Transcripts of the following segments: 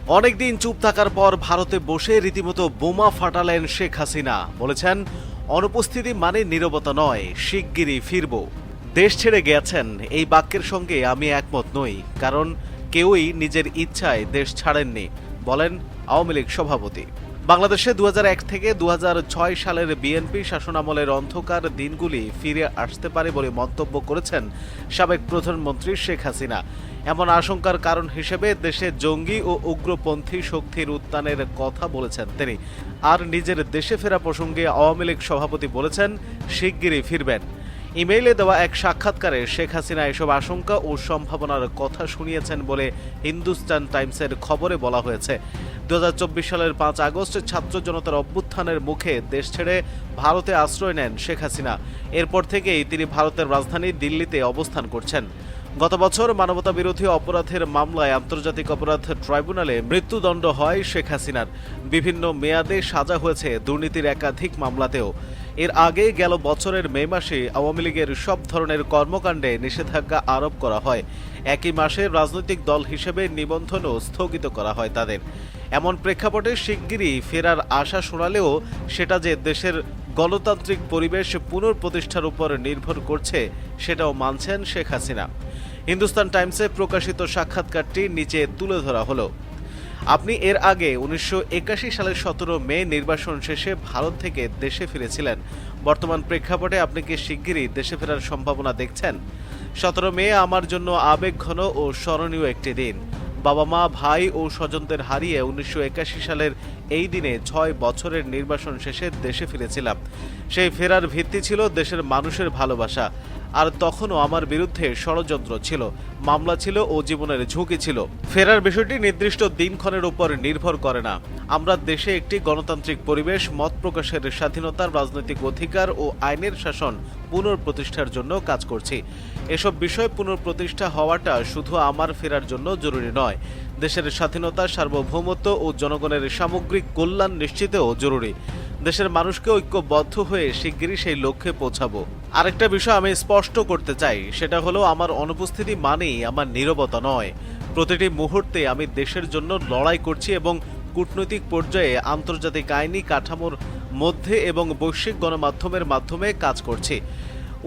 অনেকদিন চুপ থাকার পর ভারতে বসে রীতিমতো বোমা ফাটালেন শেখ হাসিনা। বলেছেন, অনুপস্থিতি মানে নীরবতা নয়, শিগগিরই ফিরব। দেশ ছেড়ে গেছেন, এই বাক্যের সঙ্গে আমি একমত নই, কারণ কেউই নিজের ইচ্ছায় দেশ ছাড়েননি, বলেন আওয়ামী লীগ সভাপতি। বাংলাদেশে 2001 থেকে 2006 সালের বিএনপি শাসনামলের অন্ধকার দিনগুলি ফিরে আসতে পারে বলে মন্তব্য করেছেন সাবেক প্রধানমন্ত্রী শেখ হাসিনা। এমন আশঙ্কার কারণ হিসেবে দেশে জঙ্গি ও উগ্রপন্থী শক্তির উত্থানের কথা বলেছেন তিনি। আর নিজের দেশে ফেরা প্রসঙ্গে আওয়ামী লীগ সভাপতি বলেছেন, শিগগিরই ফিরবেন। ইমেইলে দেওয়া এক সাক্ষাৎকারে শেখ হাসিনা এসব আশঙ্কা ও সম্ভাবনার কথা শুনিয়েছেন বলে হিন্দুস্তান টাইমসের খবরে বলা হয়েছে। 2024 সালের 5 আগস্ট ছাত্র জনতার অভ্যুত্থানের মুখে দেশ ছেড়ে ভারতে আশ্রয় নেন শেখ হাসিনা। এরপর থেকেই তিনি ভারতের রাজধানী দিল্লিতে অবস্থান করছেন। গত বছর মানবতা বিরোধী অপরাধের মামলায় আন্তর্জাতিক অপরাধ ট্রাইব্যুনালে মৃত্যুদণ্ড হয় শেখ হাসিনার। বিভিন্ন মেয়াদে সাজা হয়েছে দুর্নীতির একাধিক মামলাতেও। এর আগে গেল বছরের মে মাসে আওয়ামী লীগের সব ধরনের কর্মকাণ্ডে নিষেধাজ্ঞা আরোপ করা হয়। একই মাসে রাজনৈতিক দল হিসেবে নিবন্ধনও স্থগিত করা হয় তাদের। এমন প্রেক্ষাপটে শিগগিরই ফেরার আশা শোনালেও সেটা যে দেশের গণতান্ত্রিক পরিবেশ পুনঃপ্রতিষ্ঠার উপর নির্ভর করছে, সেটাও মানছেন শেখ হাসিনা। হিন্দুস্তান টাইমসে প্রকাশিত সাক্ষাৎকারটি নিচে তুলে ধরা হলো। আপনি এর আগে 1981 সালের 17 মে নির্বাচন শেষে ভারত থেকে দেশে ফিরেছিলেন। বর্তমান প্রেক্ষাপটে আপনি কি শিগগিরই দেশে ফেরার সম্ভাবনা দেখছেন? 17 মে আমার জন্য আবেগঘন ও স্মরণীয় একটি দিন। বাবা মা, ভাই ও স্বজনদের হারিয়ে 1981 সালের এই দিনে 6 বছরের নির্বাসন শেষে দেশে ফিরেছিলাম। সেই ফেরার ভিত্তি ছিল দেশের মানুষের ভালোবাসা। আর তখনও আমার বিরুদ্ধে ষড়যন্ত্র ছিল, মামলা ছিল ও জীবনের ঝুঁকি ছিল। ফেরার বিষয়টি নির্দিষ্ট দিনক্ষণের উপর নির্ভর করে না। আমরা দেশে একটি গণতান্ত্রিক পরিবেশ, মত প্রকাশের স্বাধীনতার, রাজনৈতিক অধিকার ও আইনের শাসন পুনঃপ্রতিষ্ঠার জন্য কাজ করছি। এসব বিষয় পুনঃপ্রতিষ্ঠা হওয়াটা শুধু আমার ফেরার জন্য জরুরি নয়, দেশের স্বাধীনতা, সার্বভৌমত্ব ও জনগণের সামগ্রিক কল্যাণ নিশ্চিতেও জরুরি। দেশের মানুষকে ঐক্যবদ্ধ হয়ে শিগগিরই সেই লক্ষ্যে পৌঁছাবো। আরেকটা বিষয় আমি স্পষ্ট করতে চাই, সেটা হলো আমার অনুপস্থিতি মানেই আমার নীরবতা নয়। প্রতিটি মুহূর্তে আমি দেশের জন্য লড়াই করছি এবং কূটনৈতিক পর্যায়ে আন্তর্জাতিক আইনি কাঠামোর মধ্যে এবং বৈশ্বিক গণমাধ্যমের মাধ্যমে কাজ করছি।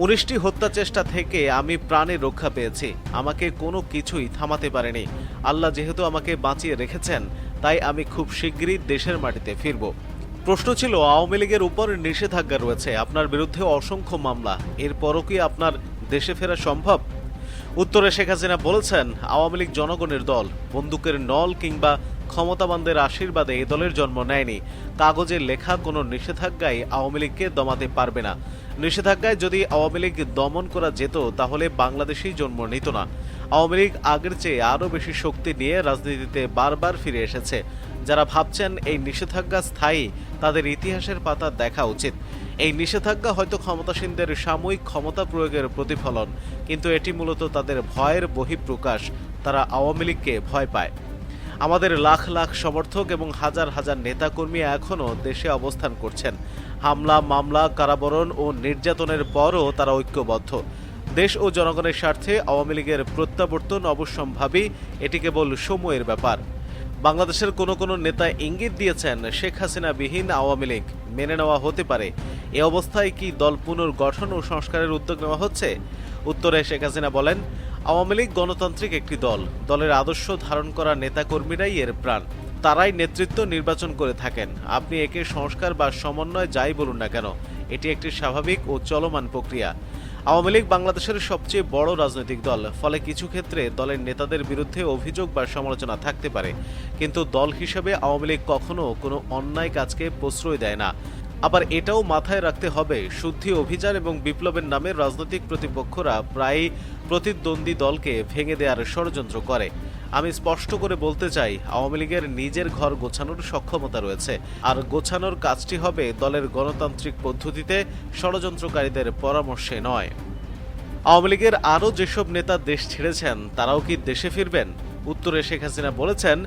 19টি হত্যা চেষ্টা থেকে আমি প্রাণে রক্ষা পেয়েছি। আমাকে কোনো কিছুই থামাতে পারেনি। আল্লাহ যেহেতু আমাকে বাঁচিয়ে রেখেছেন, তাই আমি খুব শিগগিরই দেশের মাটিতে ফিরব। প্রশ্ন ছিল, আওয়ামী লীগের উপর নিষেধাজ্ঞা রয়েছে, আপনার বিরুদ্ধে অসংখ্য মামলা, এরপরও কি আপনার দেশে ফেরা সম্ভব? উত্তরে শেখ হাসিনা বলেছেন, আওয়ামী লীগ জনগণের দল, বন্দুকের নল কিংবা ক্ষমতাবানদের আশীর্বাদে এ দলের জন্ম নেয়নি। কাগজে লেখা কোনো নিষেধাজ্ঞাই আওয়ামী লীগকে দমাতে পারবে না। নিষেধাজ্ঞায় যদি আওয়ামী লীগ দমন করা যেত, তাহলে বাংলাদেশেই জন্ম নিত না। আওয়ামী লীগ আগের চেয়ে আরও বেশি শক্তি নিয়ে রাজনীতিতে বারবার ফিরে এসেছে। যারা ভাবছেন এই নিষেধাজ্ঞা স্থায়ী, তাদের ইতিহাসের পাতা দেখা উচিত। এই নিষেধাজ্ঞা হয়তো ক্ষমতাসীনদের সাময়িক ক্ষমতা প্রয়োগের প্রতিফলন, কিন্তু এটি মূলত তাদের ভয়ের বহিঃপ্রকাশ। তারা আওয়ামী লীগকে ভয় পায়। আমাদের লাখ লাখ সমর্থক এবং হাজার হাজার নেতাকর্মী এখনও দেশে অবস্থান করছেন। হামলা, মামলা, কারাবরণ ও নির্যাতনের পরও তারা ঐক্যবদ্ধ। দেশ ও জনগণের স্বার্থে আওয়ামী লীগের প্রত্যাবর্তন অবশ্যম্ভাবী, এটি কেবল সময়ের ব্যাপার। বাংলাদেশের কোনো নেতা ইঙ্গিত দিয়েছেন, শেখ হাসিনা বিহীন আওয়ামী লীগ মেনে নেওয়া হতে পারে। এ অবস্থায় কি দল পুনর্গঠন ও সংস্কারের উদ্যোগ নেওয়া হচ্ছে? উত্তরে শেখ হাসিনা বলেন, আওয়ামী লীগ গণতান্ত্রিক একটি দল। দলের আদর্শ ধারণ করা নেতাকর্মীরাই এর প্রাণ। তারাই নেতৃত্ব নির্বাচন করে থাকেন। আপনি একে সংস্কার বা সমন্বয় যাই বলুন না কেন, এটি একটি স্বাভাবিক ও চলমান প্রক্রিয়া। আওয়ামী লীগ বাংলাদেশের সবচেয়ে বড় রাজনৈতিক দল, ফলে কিছু ক্ষেত্রে দলের নেতাদের বিরুদ্ধে অভিযোগ বা সমালোচনা থাকতে পারে, কিন্তু দল হিসেবে আওয়ামী লীগ কখনো কোনো অন্যায় কাজকে প্রশ্রয় দেয় না। আবার এটাও মাথায় রাখতে হবে, শুদ্ধি অভিযান এবং বিপ্লবের নামে রাজনৈতিক প্রতিপক্ষরা প্রায়ই প্রতিদ্বন্দ্বী দলকে ভেঙে দেওয়ার ষড়যন্ত্র করে। আমি স্পষ্ট করে বলতে চাই, আওয়ামী লীগের নিজের ঘর গোছানোর সক্ষমতা রয়েছে, আর গোছানোর কাজটি হবে দলের গণতান্ত্রিক পদ্ধতিতে, ষড়যন্ত্রকারীদের পরামর্শে নয়। আওয়ামী লীগের আরও যেসব নেতা দেশ ছেড়েছেন, তারাও কি দেশে ফিরবেন? উত্তরে শেখ হাসিনা বলেছেন,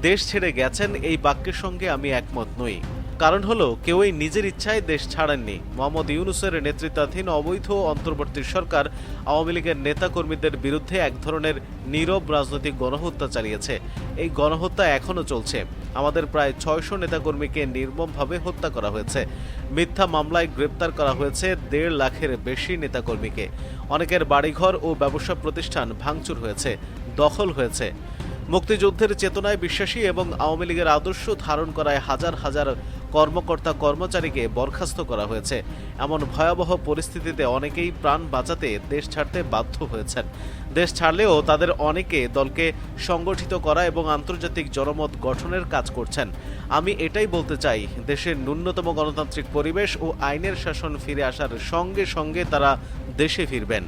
দেশ ছেড়ে গেছেন এই বাক্যের সঙ্গে আমি একমত নই, কারণ হলো কেউই নিজের ইচ্ছায় দেশ ছাড়েননি। মোহাম্মদ ইউনূসের নেতৃত্বাধীন অবৈধ অন্তর্বর্তী সরকার আওয়ামী লীগের নেতাকর্মীদের বিরুদ্ধে এক ধরনের নীরব রাজনৈতিক গণহত্যা চালিয়েছে। এই গণহত্যা এখনও চলছে। আমাদের প্রায় ৬০০ নেতাকর্মীকে নির্মমভাবে হত্যা করা হয়েছে। মিথ্যা মামলায় গ্রেপ্তার করা হয়েছে ১.৫ লাখের বেশি নেতাকর্মীকে। অনেকের বাড়িঘর ও ব্যবসা প্রতিষ্ঠান ভাঙচুর হয়েছে, দখল হয়েছে। মুক্তিযুদ্ধের চেতনায় বিশ্বাসী এবং আওয়ামী লীগের আদর্শ ধারণ করায় হাজার হাজার কর্মকর্তা কর্মচারীকে বরখাস্ত করা হয়েছে। এমন ভয়াবহ পরিস্থিতিতে অনেকেই প্রাণ বাঁচাতে দেশ ছাড়তে বাধ্য হয়েছেন। দেশ ছাড়লেও তাদের অনেকে দলকে সংগঠিত করা এবং আন্তর্জাতিক জনমত গঠনের কাজ করছেন। আমি এটাই বলতে চাই, দেশের ন্যূনতম গণতান্ত্রিক পরিবেশ ও আইনের শাসন ফিরে আসার সঙ্গে সঙ্গে তারা দেশে ফিরবেন।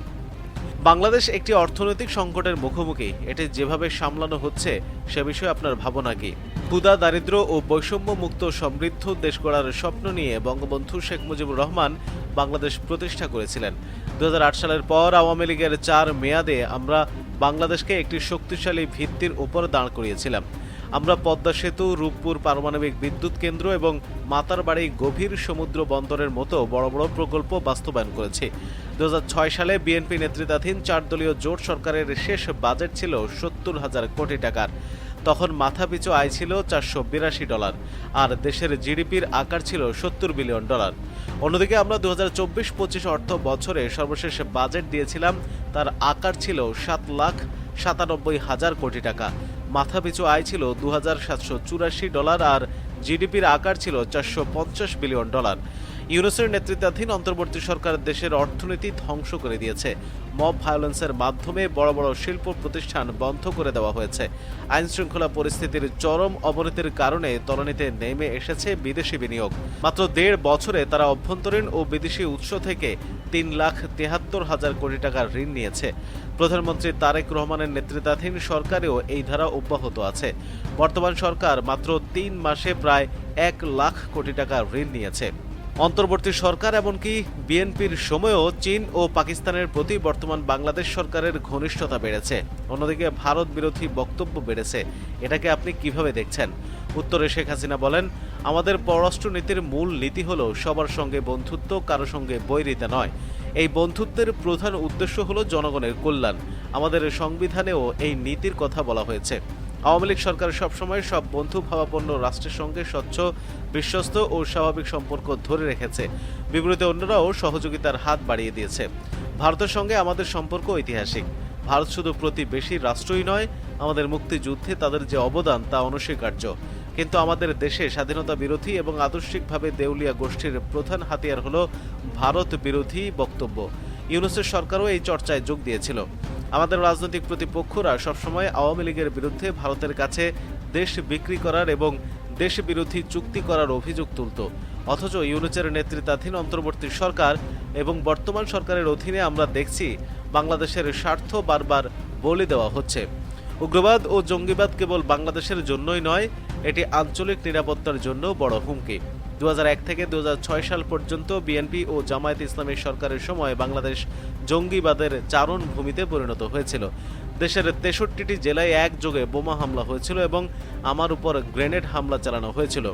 বাংলাদেশ একটি অর্থনৈতিক সংকটের মুখোমুখি। এটি যেভাবে সামলানো হচ্ছে সে বিষয়ে আপনার ভাবনা কি? ক্ষুধা, দারিদ্র্য ও বৈষম্য মুক্ত সমৃদ্ধ দেশ গড়ার স্বপ্ন নিয়ে বঙ্গবন্ধু শেখ মুজিবুর রহমান বাংলাদেশ প্রতিষ্ঠা করেছিলেন। ২০০৮ সালের পর আওয়ামী লীগের ৪ মেয়াদে আমরা বাংলাদেশকে একটি শক্তিশালী ভিত্তির উপর দাঁড় করিয়েছিলাম। আমরা পদ্মা সেতু, রূপপুর পারমাণবিক বিদ্যুৎ কেন্দ্র এবং মাতারবাড়ি গভীর সমুদ্র বন্দরের মতো বড় বড় প্রকল্প বাস্তবায়ন করেছি। ২০০৬ সালে বিএনপি নেতৃত্বাধীন ৪ দলীয় জোট সরকারের শেষ বাজেট ছিল ৭০,০০০ কোটি টাকার। তখন মাথাপিছু আয় ছিল $৪৮২ আর দেশের জিডিপির আকার ছিল $৭০ বিলিয়ন। অন্যদিকে আমরা ২০২৪-২৫ অর্থ বছরে সর্বশেষ বাজেট দিয়েছিলাম, তার আকার ছিল $৭,৯৭,০০০ কোটি টাকা। মাথাপিছু আয় ছিল $২,৭৮৪ আর জিডিপির আকার ছিল $৪৫০ বিলিয়ন। ইউনূসের নেতৃত্বাধীন অন্তর্বর্তী সরকার দেশের অর্থনীতি ধ্বংস করে দিয়েছে। মব ভায়োলেন্সের মাধ্যমে বড় বড় শিল্প প্রতিষ্ঠান বন্ধ করে দেওয়া হয়েছে। আইনশৃঙ্খলা পরিস্থিতির চরম অবনতির কারণে তলানিতে নেমে এসেছে বিদেশি বিনিয়োগ। মাত্র ১.৫ বছরে তারা অভ্যন্তরীণ ও বিদেশি উৎস থেকে ৩,৭৩,০০০ কোটি টাকার ঋণ নিয়েছে। প্রধানমন্ত্রী তারেক রহমানের নেতৃত্বাধীন সরকারেও এই ধারা অব্যাহত আছে। বর্তমান সরকার মাত্র ৩ মাসে প্রায় ১ লাখ কোটি টাকা ঋণ নিয়েছে। অন্তর্বর্তী সরকার এমনকি বিএনপির সময়ও চীন ও পাকিস্তানের প্রতি বর্তমান বাংলাদেশ সরকারের ঘনিষ্ঠতা বেড়েছে। অন্যদিকে ভারত বিরোধী বক্তব্য বেড়েছে। এটাকে আপনি কিভাবে দেখছেন? উত্তরে শেখ হাসিনা বলেন, আমাদের পররাষ্ট্রনীতির মূল নীতি হলো সবার সঙ্গে বন্ধুত্ব, কারো সঙ্গে বৈরিতা নয়। এই বন্ধুত্বের প্রধান উদ্দেশ্য হলো জনগণের কল্যাণ। আমাদের সংবিধানেও এই নীতির কথা বলা হয়েছে। আওয়ামী লীগ সরকার সবসময় সব বন্ধু ভাবাপন্ন রাষ্ট্রের সঙ্গে স্বচ্ছ, বিশ্বস্ত ও স্বাভাবিক সম্পর্ক ধরে রেখেছে। বিপরীতে অন্যরাও সহযোগিতার হাত বাড়িয়ে দিয়েছে। ভারতের সঙ্গে আমাদের সম্পর্ক ঐতিহাসিক। ভারত শুধু প্রতিবেশী রাষ্ট্রই নয়, আমাদের মুক্তিযুদ্ধে তাদের যে অবদান তা অনস্বীকার্য। কিন্তু আমাদের দেশে স্বাধীনতা বিরোধী এবং আদর্শিকভাবে দেউলিয়া গোষ্ঠীর প্রধান হাতিয়ার হলো ভারত বিরোধী বক্তব্য। ইউনূসের সরকারও এই চর্চায় যোগ দিয়েছিল। আমাদের রাজনৈতিক প্রতিপক্ষরা সবসময় আওয়ামী লীগের বিরুদ্ধে ভারতের কাছে দেশ বিক্রি করার এবং দেশ বিরোধী চুক্তি করার অভিযোগ তুলত। অথচ ইউনূসের নেতৃত্বাধীন অন্তর্বর্তী সরকার এবং বর্তমান সরকারের অধীনে আমরা দেখছি বাংলাদেশের স্বার্থ বারবার বলে দেওয়া হচ্ছে। উগ্রবাদ ও জঙ্গিবাদ কেবল বাংলাদেশের জন্যই নয়, এটি আঞ্চলিক নিরাপত্তার জন্য বড় হুমকি। ২০০১ থেকে ২০০৬ সাল পর্যন্ত বিএনপি ও জামায়াত ইসলামী সরকারের সময় বাংলাদেশ জঙ্গিবাদের চারণ ভূমিতে পরিণত হয়েছিল। দেশের ৬৩টি জেলায় একযোগে বোমা হামলা হয়েছিল এবং আমার উপর গ্রেনেড হামলা চালানো হয়েছিল।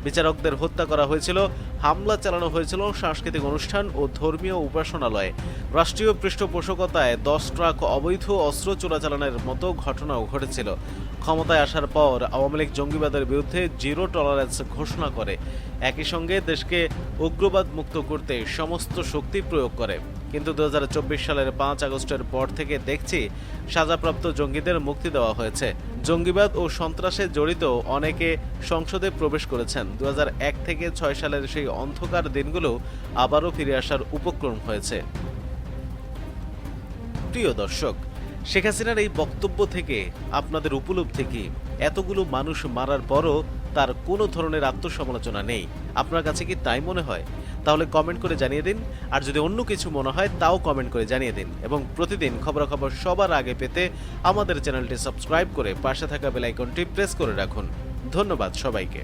বিচারকদের হত্যা করা হয়েছিল। হামলা চালানো হয়েছিল সাংস্কৃতিক অনুষ্ঠান ও ধর্মীয় উপাসনালয়ে। রাষ্ট্রীয় পৃষ্ঠপোষকতায় ১০ ট্রাক অবৈধ অস্ত্র চোরাচালানের মতো ঘটনাও ঘটেছিল। ক্ষমতায় আসার পর আওয়ামী লীগ জঙ্গিবাদের বিরুদ্ধে জিরো টলারেন্স ঘোষণা করে। একই সঙ্গে দেশকে উগ্রবাদ মুক্ত করতে সমস্ত শক্তি প্রয়োগ করে। কিন্তু ২০২৪ সালের ৫ আগস্টের পর থেকে দেখছি সাজাপ্রাপ্ত জঙ্গিদের মুক্তি দেওয়া হয়েছে। জঙ্গিবাদ ও সন্ত্রাসে জড়িত অনেকে সংসদে প্রবেশ করেছেন। ২০০১ থেকে ৬ সালের সেই অন্ধকার দিনগুলো আবারও ফিরে আসার উপক্রম হয়েছে। প্রিয় দর্শক, শেখ হাসিনার এই বক্তব্য থেকে আপনাদের উপলব্ধি কি? এতগুলো মানুষ মারার পরও তার কোনো ধরনের আত্মসমালোচনা নেই। আপনার কাছে কি তাই মনে হয়? তাহলে কমেন্ট করে জানিয়ে দিন। আর যদি অন্য কিছু মনে হয় তাও কমেন্ট করে জানিয়ে দিন। এবং প্রতিদিন খবরাখবর সবার আগে পেতে আমাদের চ্যানেলটি সাবস্ক্রাইব করে পাশে থাকা বেল আইকনটি প্রেস করে রাখুন। ধন্যবাদ সবাইকে।